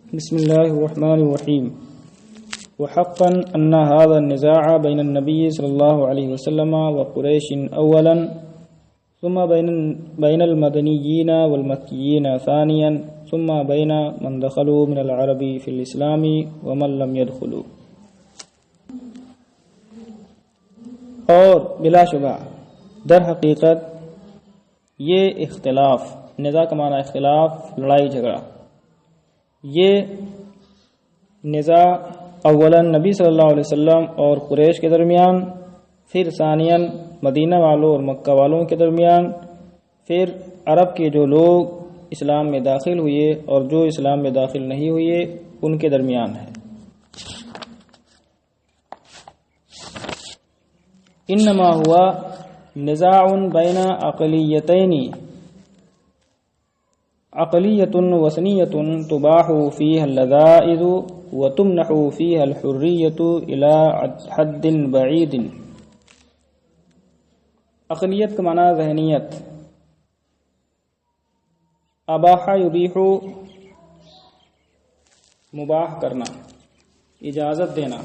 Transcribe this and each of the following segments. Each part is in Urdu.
بسم الله الرحمن الرحيم. وحقا أن هذا النزاع بين النبي صلى الله عليه وسلم وقريش أولا، ثم بين المدنيين والمكيين ثانيا، ثم بين من دخلوا من العرب في الإسلام ومن لم يدخلوا. اور بلا شبہ در حقیقت یہ اختلاف، نزاع کا معنی اختلاف، لڑائی جھگڑا، یہ نزاع اولا نبی صلی اللہ علیہ وسلم اور قریش کے درمیان، پھر ثانیاً مدینہ والوں اور مکہ والوں کے درمیان، پھر عرب کے جو لوگ اسلام میں داخل ہوئے اور جو اسلام میں داخل نہیں ہوئے ان کے درمیان ہے. انما ہوا نزاع بین عقلیتین، عقلیۃ وثنیۃ تباح فیہا اللذائذ وتمنح فیہا الحریۃ الی حد بعید. عقلیت کا معنی ذہنیت، اباح یبیح مباح کرنا، اجازت دینا.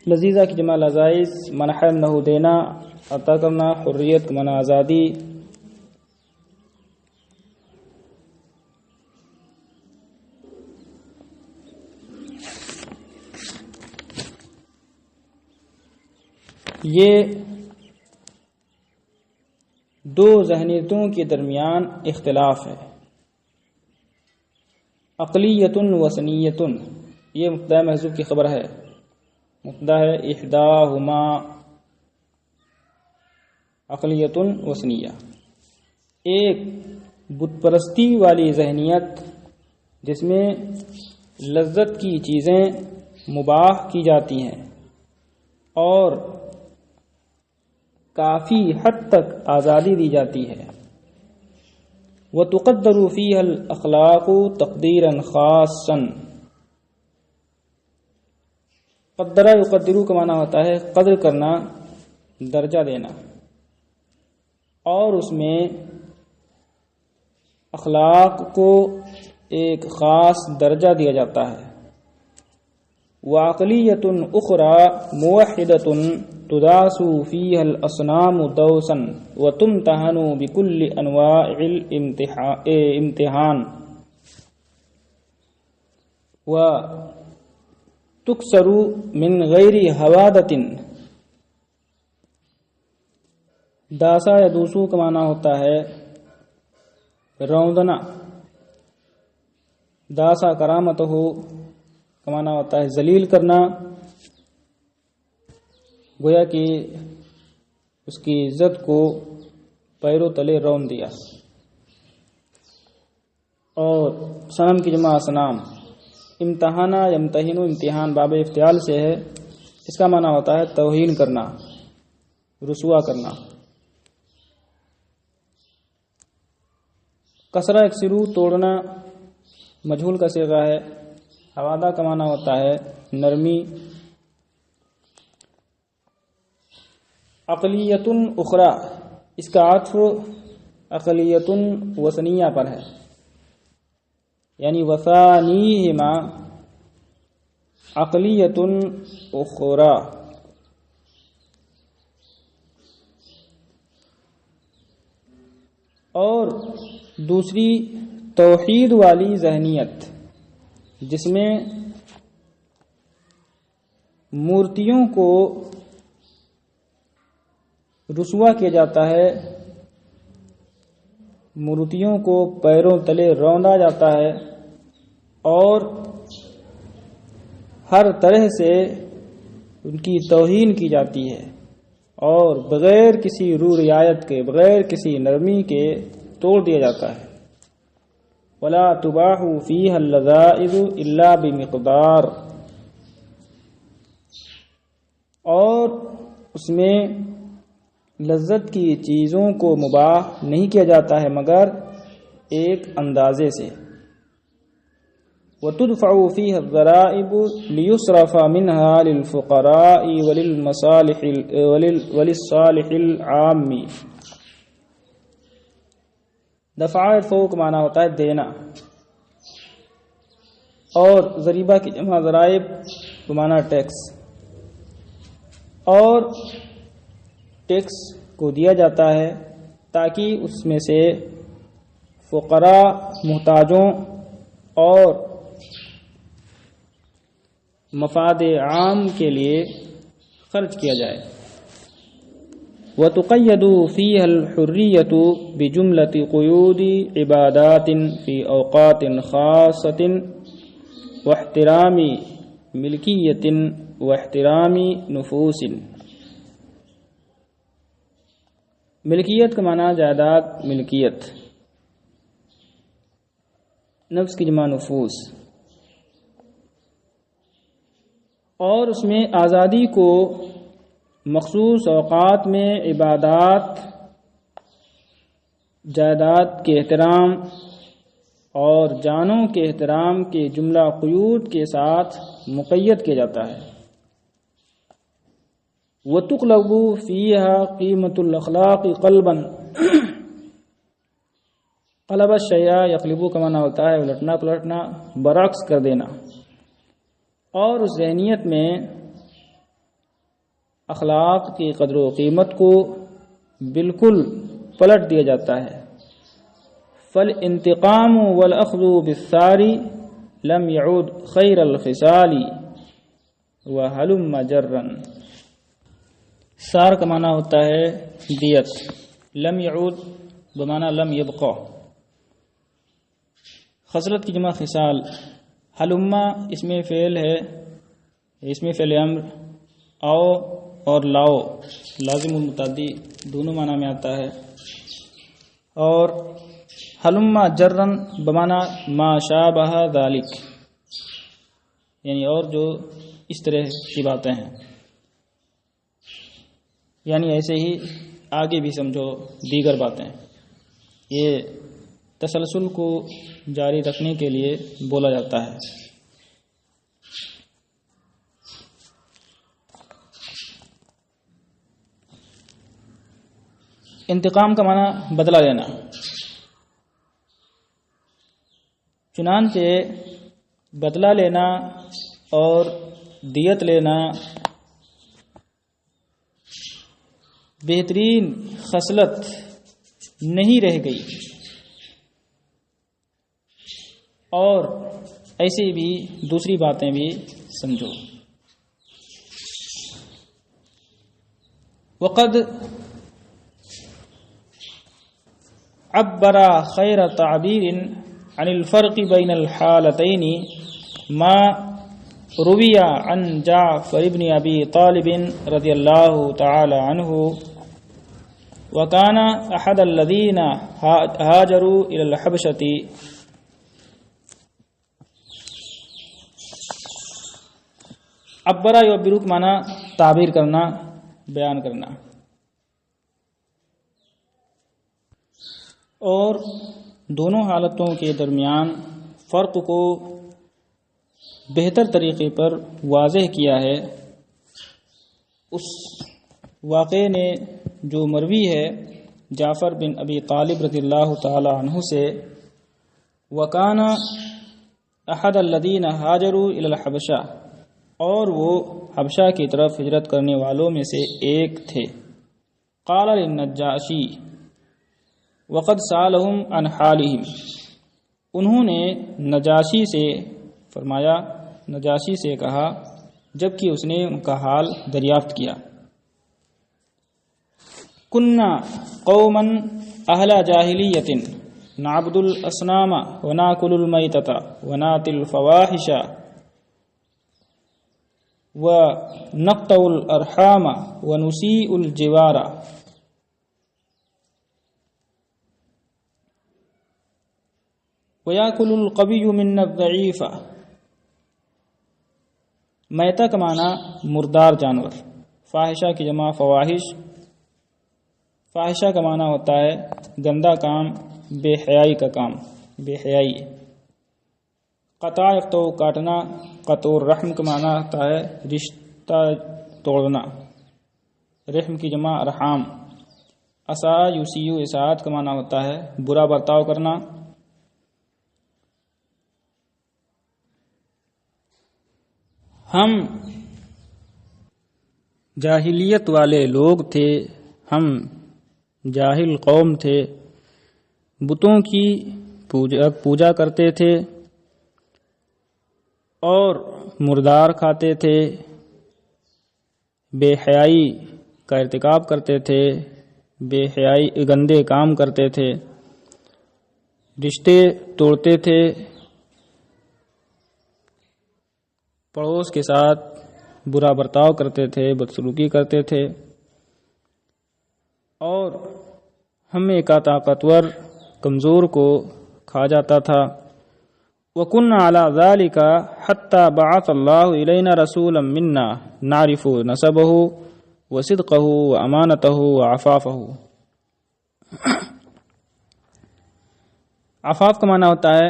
لذیذہ کی جمع لذائذ، منح نہ دینا، عطا کرنا. حریت کا معنی آزادی. یہ دو ذہنیتوں کے درمیان اختلاف ہے. عقلیۃ وثنیۃ، یہ مبتدا محذوف کی خبر ہے. مبتدا ہے احداہما، عقلیۃ وثنیہ. ایک بت پرستی والی ذہنیت جس میں لذت کی چیزیں مباح کی جاتی ہیں اور کافی حد تک آزادی دی جاتی ہے. وَتُقَدَّرُ فِيهَا الْأَخْلَاقُ تَقْدِيرًا خَاصًا. قدرہ یقدرو کا معنی ہوتا ہے قدر کرنا، درجہ دینا، اور اس میں اخلاق کو ایک خاص درجہ دیا جاتا ہے. وعقلیۃ اخرى موحدۃ تداس فیہا الاصنام دوسا وتمتحن بکل انواع الامتحان وتکسر من غیر حوادۃ. داسا یا دوسو کا معنی ہوتا ہے روندنا. داسا کرامت ہو کا معنی ہوتا ہے ذلیل کرنا، گویا کہ اس کی عزت کو پیروں تلے رون دیا. اور صنم کی جمع صنام. امتحانہ یمتحن، امتحان باب افتعال سے ہے، اس کا معنی ہوتا ہے توہین کرنا، رسوا کرنا. کسرہ یکسرو توڑنا، مجہول کا صیغہ ہے. حوادہ کا معنی ہوتا ہے نرمی. عقلیۃ اخرى، اس کا عطف عقلیۃ وثنیہ پر ہے، یعنی وثانیہما عقلیۃ اخرى. اور دوسری توحید والی ذہنیت جس میں مورتیوں کو رسوا کیا جاتا ہے، مورتیوں کو پیروں تلے روندا جاتا ہے اور ہر طرح سے ان کی توہین کی جاتی ہے اور بغیر کسی رو رعایت کے، بغیر کسی نرمی کے توڑ دیا جاتا ہے. ولا تباح فیہا اللذائذ الا بمقدار. اور اس میں لذت کی چیزوں کو مباح نہیں کیا جاتا ہے مگر ایک اندازے سے. وتدفع فيها الضرائب ليصرف منها للفقراء وللصالح العام. دفع فوق معنی ہوتا ہے دینا، اور ضریبہ کی جمع ضرائب بمعنی ٹیکس، اور ٹیکس کو دیا جاتا ہے تاکہ اس میں سے فقراء، محتاجوں اور مفاد عام کے لیے خرچ کیا جائے۔ وتقید فيها الحریۃ بجملۃ قیود عبادات فی اوقات خاصۃ واحترام ملکیۃ واحترام نفوس۔ ملکیت کا معنی جائیداد، ملکیت، نفس کی جمع نفوس، اور اس میں آزادی کو مخصوص اوقات میں عبادات، جائیداد کے احترام اور جانوں کے احترام کے جملہ قیود کے ساتھ مقید کیا جاتا ہے۔ وَتُقْلَبُ فِيهَا قِيمَةُ الْأَخْلَاقِ قَلْبًا۔ قلب الشیء یقلبو کا معنی ہوتا ہے الٹنا پلٹنا، برعکس کر دینا، اور اس ذہنیت میں اخلاق کی قدر و قیمت کو بالکل پلٹ دیا جاتا ہے۔ فالانتقام والاخذ بالثار لم يعود خیر الخصال وهلم جرا۔ سار کا معنی ہوتا ہے دیت، لم يعود بمعنی لم يبقى، خصلت کی جمع خصال، حلما اس میں فعل ہے، اس میں فعل امر، آؤ اور لاؤ لازم المتعدی دونوں معنی میں آتا ہے، اور حلما جرن بمعنی ما شابہ ذالک، یعنی اور جو اس طرح کی باتیں ہیں، یعنی ایسے ہی آگے بھی سمجھو دیگر باتیں۔ یہ تسلسل کو جاری رکھنے کے لیے بولا جاتا ہے۔ انتقام کا معنی بدلہ لینا، چنانچہ بدلہ لینا اور دیت لینا بہترین خصلت نہیں رہ گئی، اور ایسی بھی دوسری باتیں بھی سمجھو۔ وقد عبر خیر تعبیر عن الفرق بین الحالتین ما روی عن جعفر بن ابی طالب رضی اللہ تعالی عنہ وکان احد الذین ہاجروا الی الحبشۃ۔ عبرہ یعبرو کا معنی تعبیر کرنا، بیان کرنا، اور دونوں حالتوں کے درمیان فرق کو بہتر طریقے پر واضح کیا ہے اس واقعے نے جو مروی ہے جعفر بن ابی طالب رضی اللہ تعالی عنہ سے، وکان احد الذین ہاجروا الی الحبشہ، اور وہ حبشہ کی طرف ہجرت کرنے والوں میں سے ایک تھے۔ قال للنجاشی وقد سالہم عن حالہم، انہوں نے نجاشی سے فرمایا، نجاشی سے کہا جبکہ اس نے ان کا حال دریافت کیا۔ کننا قوما اہل جاہلیت نعبد الاصنام وناکل المیتۃ وناتی الفواحش ونقطع الارحام ونسیء الجوار۔ وَيَأْكُلُ الْقَوِيُّ مِنَّ الضَّعِيفَ۔ میتہ کا معنی مردار جانور، فاحشہ کی جمع فواحش، فاحشہ کا معنی ہوتا ہے گندا کام، بے حیائی کا کام، بے حیائی۔ قطع یقطع کاٹنا، قطع الرحم کا معنی ہوتا ہے رشتہ توڑنا، رحم کی جمع ارحام۔ اسا یوسیو اساعت کا معنی ہوتا ہے برا برتاؤ کرنا. ہم جاہلیت والے لوگ تھے، ہم جاہل قوم تھے، بتوں کی پوجا کرتے تھے اور مردار کھاتے تھے، بے حیائی کا ارتکاب کرتے تھے، بے حیائی گندے کام کرتے تھے، رشتے توڑتے تھے، پڑوس کے ساتھ برا برتاؤ کرتے تھے، بدسلوکی کرتے تھے، اور ہمیں کا طاقتور کمزور کو کھا جاتا تھا. وَكُنَّا عَلَى ذَلِكَ حَتَّى بَعَثَ اللَّهُ إِلَيْنَا رَسُولًا مِنَّا نَعْرِفُ نَسَبَهُ وَصِدْقَهُ وَأَمَانَتَهُ وَعَفَافَهُ. عفاف کا معنی ہوتا ہے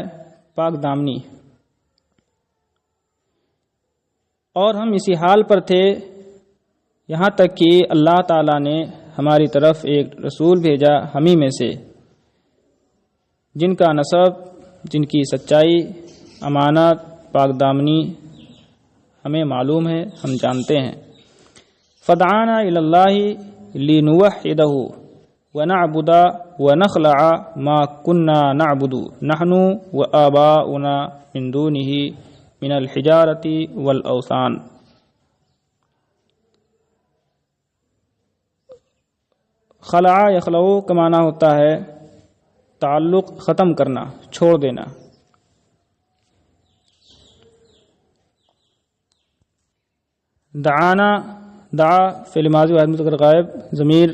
پاک دامنی. اور ہم اسی حال پر تھے یہاں تک کہ اللہ تعالیٰ نے ہماری طرف ایک رسول بھیجا ہمیں میں سے، جن کا نسب، جن کی سچائی، امانت، پاک دامنی ہمیں معلوم ہے، ہم جانتے ہیں. فدعانا الی اللہ لنوحدہ ونعبد ونخلع ما كنا نعبد نحن وآباؤنا من دونه من الحجارة والاوثان. خلع یخلع کا معنی ہوتا ہے تعلق ختم کرنا، چھوڑ دینا. دعانا، دعا فعل ماضی واحد مذکر غائب، ضمیر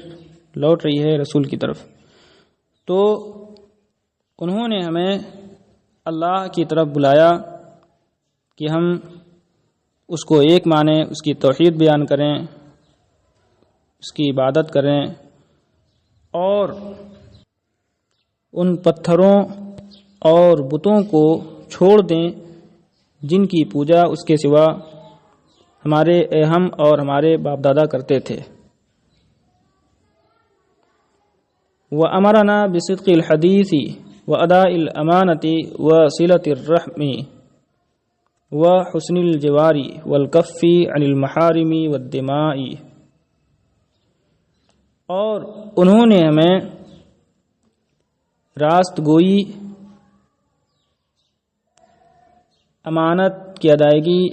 لوٹ رہی ہے رسول کی طرف. تو انہوں نے ہمیں اللہ کی طرف بلایا کہ ہم اس کو ایک مانیں، اس کی توحید بیان کریں، اس کی عبادت کریں، اور ان پتھروں اور بتوں کو چھوڑ دیں جن کی پوجا اس کے سوا ہم اور ہمارے باپ دادا کرتے تھے. وَأَمَرَنَا بِصِدْقِ الْحَدِيثِ وَأَدَاءِ الْأَمَانَةِ وَصِلَةِ الرَّحْمِ وَحُسْنِ الْجِوَارِ وَالْكَفِّ عَنِ الْمَحَارِمِ وَالدِّمَاءِ. اور انہوں نے ہمیں راست گوئی، امانت کی ادائیگی،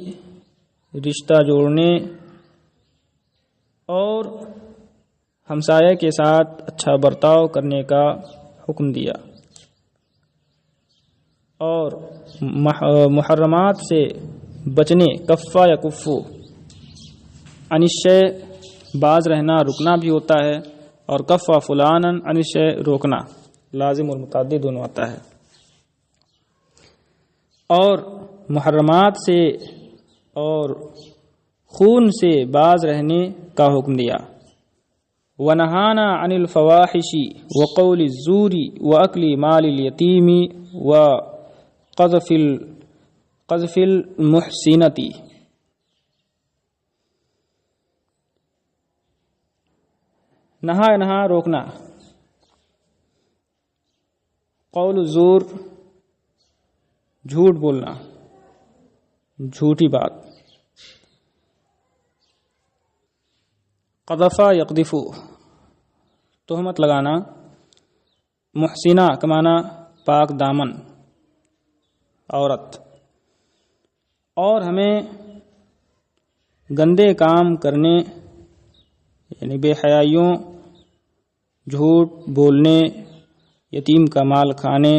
رشتہ جوڑنے اور ہمسایہ کے ساتھ اچھا برتاؤ کرنے کا حکم دیا، اور محرمات سے بچنے، کفا یا کفو عن الشیء باز رہنا، رکنا بھی ہوتا ہے، اور کفا فلانا عن الشیء روکنا، لازم اور متعدی دونوں آتا ہے. اور محرمات سے اور خون سے باز رہنے کا حکم دیا. وَنَهَانَا عَنِ الْفَوَاحِشِ وَقَوْلِ الزُّورِ وَأَكْلِ مَالِ الْيَتِيمِ وَقَذْفِ الْمُحْسِنَةِ. نہا روکنا، قول الزور جھوٹ بولنا، جھوٹی بات. قذف یقذف تہمت لگانا. محسنہ کا معنی پاک دامن عورت. اور ہمیں گندے کام کرنے یعنی بے حیائیوں، جھوٹ بولنے، یتیم کا مال کھانے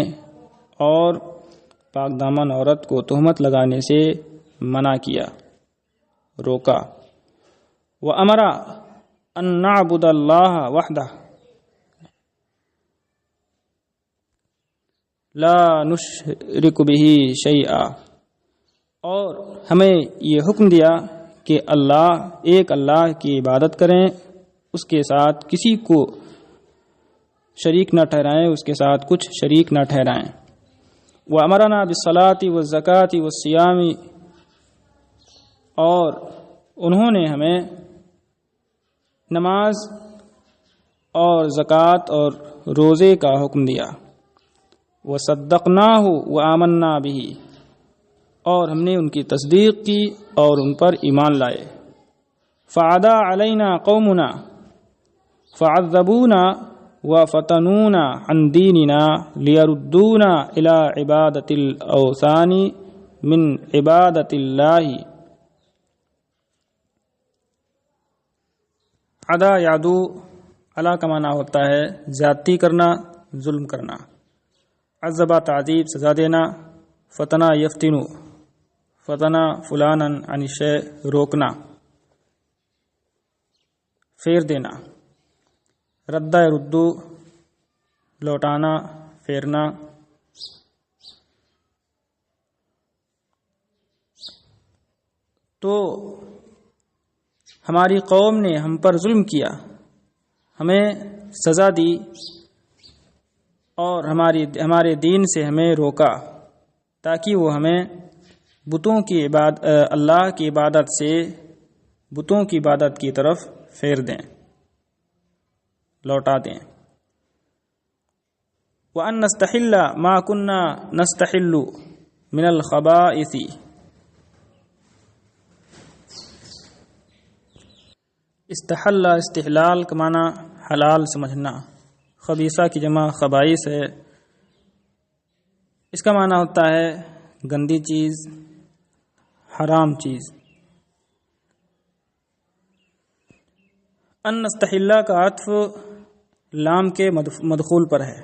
اور پاک دامن عورت کو تہمت لگانے سے منع کیا، روکا. وَأَمَرَ أَن نَعْبُدَ اللَّهَ وَحْدَهُ لَا نُشْرِكُ بِهِ شَيْئًا. اور ہمیں یہ حکم دیا کہ ایک اللہ کی عبادت کریں، اس کے ساتھ کسی کو شریک نہ ٹھہرائیں، اس کے ساتھ کچھ شریک نہ ٹھہرائیں. وَأَمَرَنَا بِالصَّلَاةِ وَالزَّكَاةِ وَالصِّيَامِ. اور انہوں نے ہمیں نماز، اور زکوٰۃ اور روزے کا حکم دیا۔ وصدقناہ وآمنا بہ، اور ہم نے ان کی تصدیق کی اور ان پر ایمان لائے۔ فعدا علینا قومنا فعذبونا وفتنونا عن دیننا لیردونا الی عبادۃ الاوثان من عبادۃ اللہ۔ عدا یعدو، علا کا معنی ہوتا ہے زیادتی کرنا، ظلم کرنا۔ عذبہ تعذیب، سزا دینا۔ فتنہ یفتنو، فتنہ فلانا عن الشیء، روکنا، پھیر دینا۔ ردہ ردو، لوٹانا، پھیرنا۔ تو ہماری قوم نے ہم پر ظلم کیا، ہمیں سزا دی اور ہمارے دین سے ہمیں روکا تاکہ وہ ہمیں اللہ کی عبادت سے بتوں کی عبادت کی طرف پھیر دیں، لوٹا دیں۔ وَأَن نَسْتَحِلَّ مَا كُنَّا نَسْتَحِلُّ مِنَ الْخَبَائِثِ، استحل استحلال کا معنی حلال سمجھنا، خبیثہ کی جمع خبائث ہے، اس کا معنی ہوتا ہے گندی چیز، حرام چیز۔ ان نستحل کا عطف لام کے مدخول پر ہے،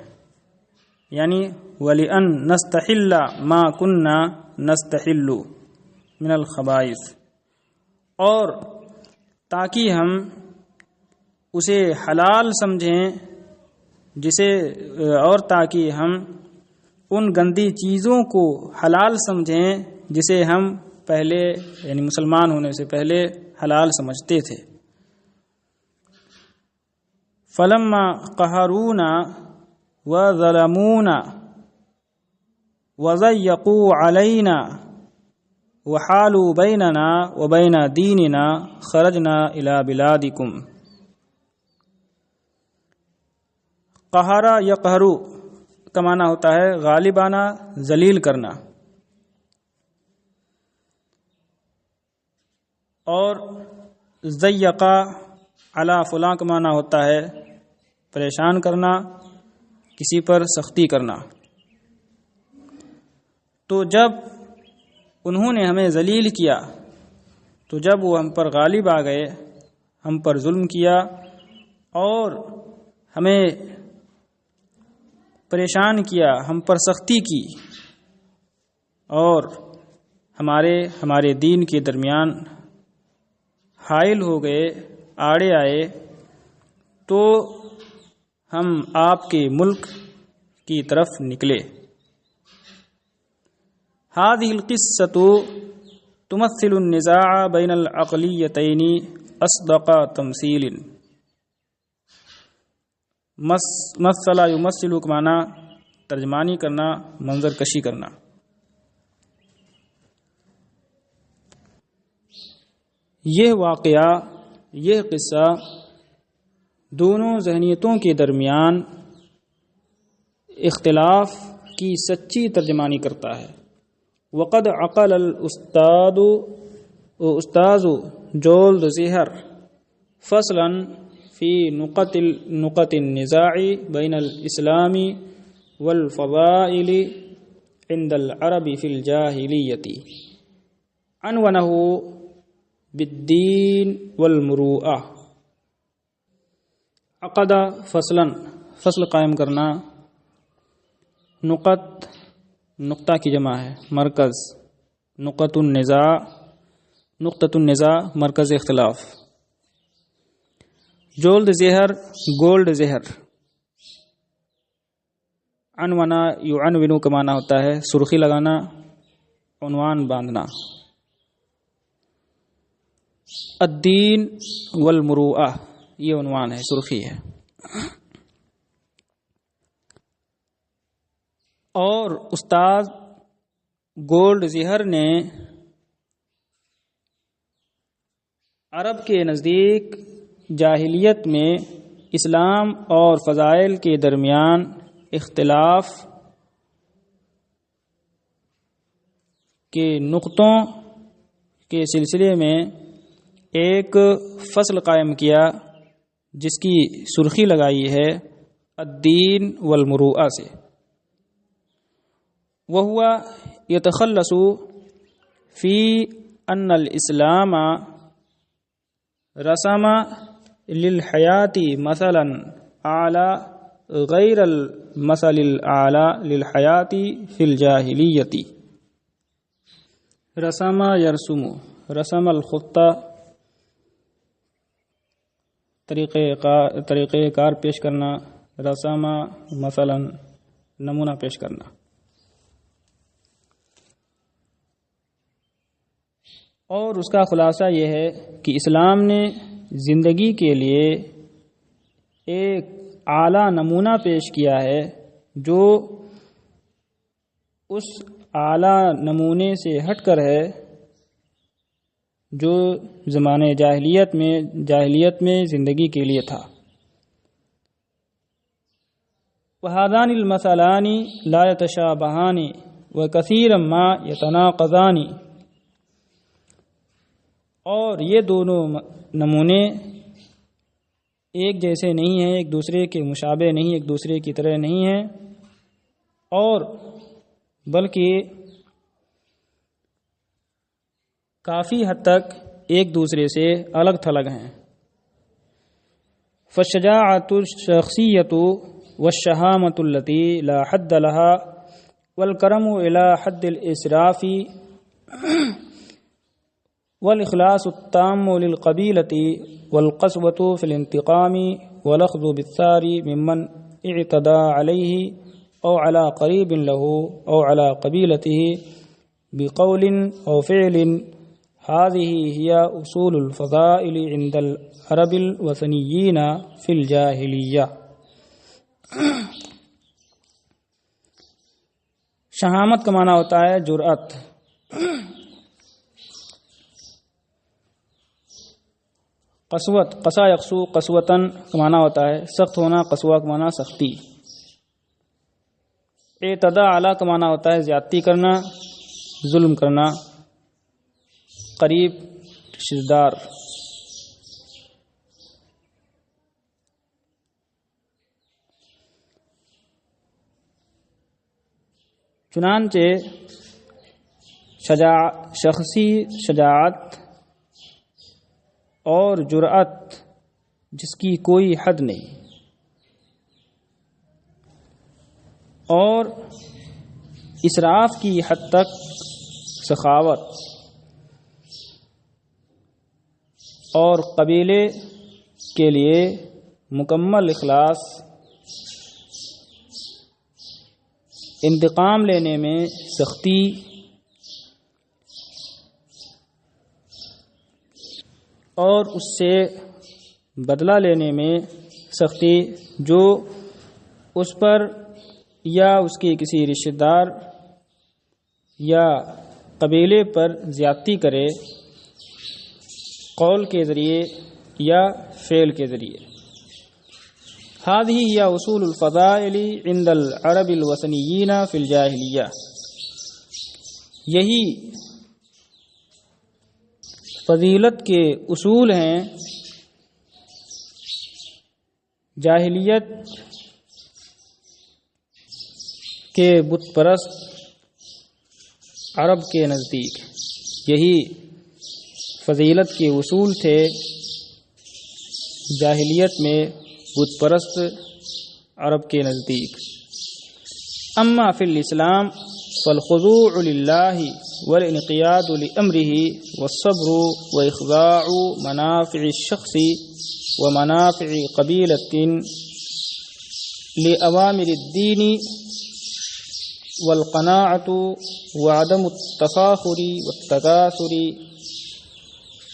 یعنی وَلِأَن نَسْتَحِلَّ مَا كُنَّا نَسْتَحِلُّ مِنَ الْخَبَائِثِ، اور تاکہ ہم اسے حلال سمجھیں تاکہ ہم ان گندی چیزوں کو حلال سمجھیں جسے ہم پہلے یعنی مسلمان ہونے سے پہلے حلال سمجھتے تھے۔ فلما قہرونا وظلمونا وضیقوا علینا وحالوا بیننا وبین دیننا خرجنا الی بلادکم۔ قہرا یقہرو کا معنی ہوتا ہے غالبانہ، ذلیل کرنا، اور ضیقہ علی فلاں کا معنی ہوتا ہے پریشان کرنا، کسی پر سختی کرنا۔ تو جب انہوں نے ہمیں ذلیل کیا، تو جب وہ ہم پر غالب آ گئے، ہم پر ظلم کیا اور ہمیں پریشان کیا، ہم پر سختی کی اور ہمارے دین کے درمیان حائل ہو گئے، آڑے آئے، تو ہم آپ کے ملک کی طرف نکلے۔ هذه القصة تمثل النزاع بين العقليتين أصدق تمثيل۔ مثل یمثل کا معنی ترجمانی کرنا، منظر کشی کرنا۔ یہ واقعہ، یہ قصہ دونوں ذہنیتوں کے درمیان اختلاف کی سچی ترجمانی کرتا ہے۔ وقد عقل استاذ جولد زہر فصلا فی نقط النزاع بین الاسلام والفضائل عند العرب فی الجاہلیۃ، عنونہ بالدین والمروءہ۔ عقد فصلا، فصل قائم کرنا، نقط نقطہ کی جمع ہے، مرکز، نقطۃ النزاع مرکز اختلاف۔ جولد زہر، گولڈ زہر۔ عنونا یعنون کا معنی ہوتا ہے سرخی لگانا، عنوان باندھنا۔ الدین والمروءہ، یہ عنوان ہے، سرخی ہے۔ اور استاد گولڈ زہر نے عرب کے نزدیک جاہلیت میں اسلام اور فضائل کے درمیان اختلاف کے نقطوں کے سلسلے میں ایک فصل قائم کیا جس کی سرخی لگائی ہے الدین والمروءہ سے، وہو یتخلص فی ان الاسلام رسم للحیات مثلا اعلی غیر المثل الاعلی للحیات فی الجاہلیت۔ رسم یرسم، رسم الخطہ طریقہ کار پیش کرنا، رسم مثلا نمونہ پیش کرنا۔ اور اس کا خلاصہ یہ ہے کہ اسلام نے زندگی کے لیے ایک اعلیٰ نمونہ پیش کیا ہے جو اس اعلیٰ نمونے سے ہٹ کر ہے جو زمانے جاہلیت میں زندگی کے لیے تھا۔ وَهَذَانِ الْمَثَلَانِ لَا يَتَشَابَهَانِ وَكَثِيرًا مَا يَتَنَاقَضَانِ، اور یہ دونوں نمونے ایک جیسے نہیں ہیں، ایک دوسرے کے مشابہ نہیں، ایک دوسرے کی طرح نہیں ہیں، اور بلکہ کافی حد تک ایک دوسرے سے الگ تھلگ ہیں۔ فالشجاعة الشخصية والشهامة التي لا حد لها والكرم إلى حد الإسراف والإخلاص التام للقبيلة والقسوة في الانتقام والأخذ بالثار ممن اعتدى عليه أو على قريب له أو على قبيلته بقول أو فعل، هذه هي أصول الفضائل عند العرب الوثنيين في الجاهلية۔ شہامت کا معنی ہوتا ہے جرأت، قسوت، قسا یقسو قسوتن کا معنی ہوتا ہے سخت ہونا، قسوہ کا معنی سختی۔ اعتداء علی کا معنی ہوتا ہے زیادتی کرنا، ظلم کرنا، قریب رشتہ دار۔ چنانچہ شخصی شجاعت اور جرأت جس کی کوئی حد نہیں، اور اسراف کی حد تک سخاوت، اور قبیلے کے لیے مکمل اخلاص، انتقام لینے میں سختی، اور اس سے بدلہ لینے میں سختی جو اس پر یا اس کے کسی رشتہ دار یا قبیلے پر زیادتی کرے، قول کے ذریعے یا فعل کے ذریعے۔ هذه هي اصول الفضائل عند العرب الوثنيين في الجاہلیہ، یہی فضیلت کے اصول ہیں جاہلیت کے بت پرست عرب کے نزدیک، یہی فضیلت کے اصول تھے جاہلیت میں بت پرست عرب کے نزدیک۔ اما فی الاسلام فالخضوع للہ والانقیاد لامرہ والصبر واخضاع منافع الشخص ومنافع قبیلۃ لأوامر الدین والقناعۃ وعدم التفاخر والتکاثر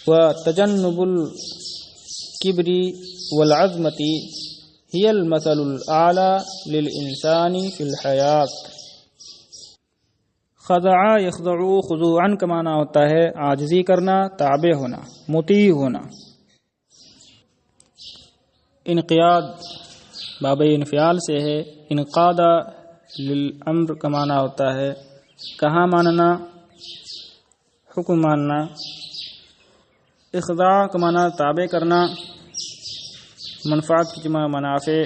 وتجنب الکبر والعظمۃ هي المثل الأعلى للإنسان في الحیات۔ خضع یخضع، خضوعا کا معنی ہوتا ہے عاجزی کرنا، تابع ہونا، مطیع ہونا۔ انقیاد باب انفعال سے ہے۔ انقاد للامر کا معنی ہوتا ہے کہاں ماننا، حکم ماننا۔ اخضاع کا معنی تابع کرنا، منفعت کی جمع منافع۔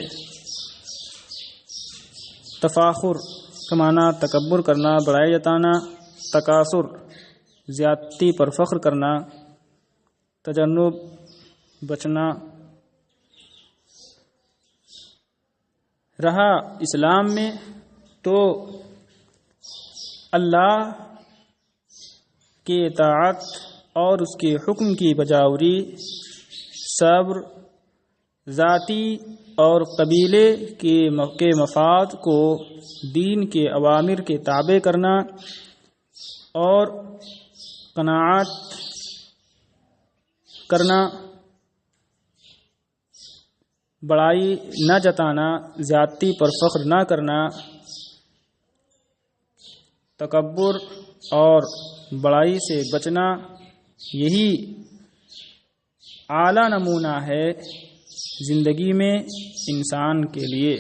تفاخر کا معنی تکبر کرنا، بڑائی جتانا۔ تکاثر زیادتی پر فخر کرنا۔ تجنب بچنا۔ رہا اسلام میں تو اللہ کی اطاعت اور اس کے حکم کی بجاوری، صبر، ذاتی اور قبیلے کے مفاد کو دین کے اوامر کے تابع کرنا اور قناعت کرنا، بڑائی نہ جتانا، زیادتی پر فخر نہ کرنا، تکبر اور بڑائی سے بچنا، یہی اعلیٰ نمونہ ہے زندگی میں انسان کے لیے۔